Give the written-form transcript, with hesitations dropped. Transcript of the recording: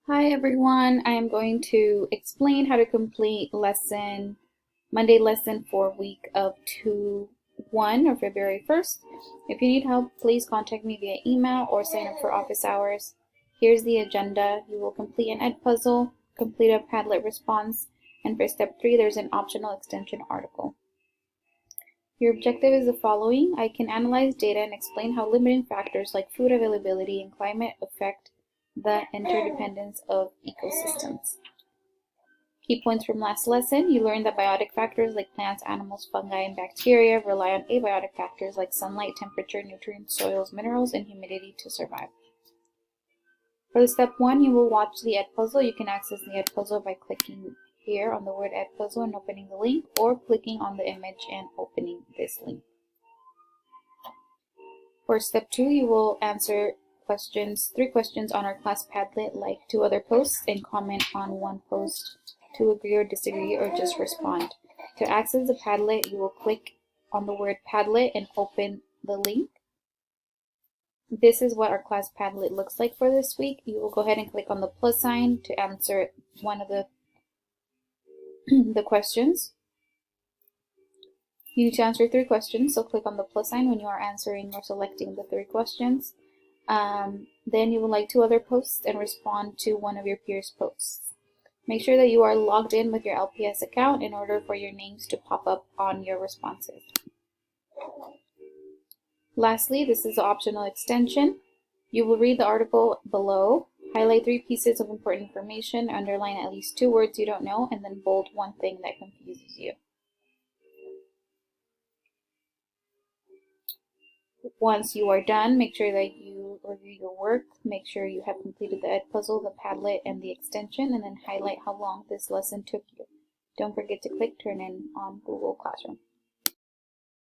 Hi everyone, I am going to explain how to complete Monday lesson for week of 2-1 or February 1st. If you need help, please contact me via email or sign up for office hours. Here's the agenda. You will complete an ed puzzle, complete a Padlet response, and for step 3 there's an optional extension article. Your objective is the following. I can analyze data and explain how limiting factors like food availability and climate affect the interdependence of ecosystems. Key points from last lesson. You learned that biotic factors like plants, animals, fungi, and bacteria rely on abiotic factors like sunlight, temperature, nutrients, soils, minerals, and humidity to survive. For the step 1, you will watch the ed puzzle. You can access the ed puzzle by clicking here on the word ed puzzle and opening the link, or clicking on the image and opening this link. For step 2, you will answer three questions on our class Padlet, like 2 other posts, and comment on 1 post to agree or disagree or just respond. To access the Padlet, you will click on the word Padlet and open the link. This is what our class Padlet looks like for this week. You will go ahead and click on the plus sign to answer one of the questions. You need to answer 3 questions, so click on the plus sign when you are answering or selecting the 3 questions. Then you will like 2 other posts and respond to one of your peers' posts. Make sure that you are logged in with your LPS account in order for your names to pop up on your responses. Lastly, this is the optional extension. You will read the article below, highlight 3 pieces of important information, underline at least 2 words you don't know, and then bold 1 thing that confuses you. Once you are done, make sure that you review your work, make sure you have completed the ed puzzle, the Padlet, and the extension, and then highlight how long this lesson took you. Don't forget to click turn in on Google Classroom.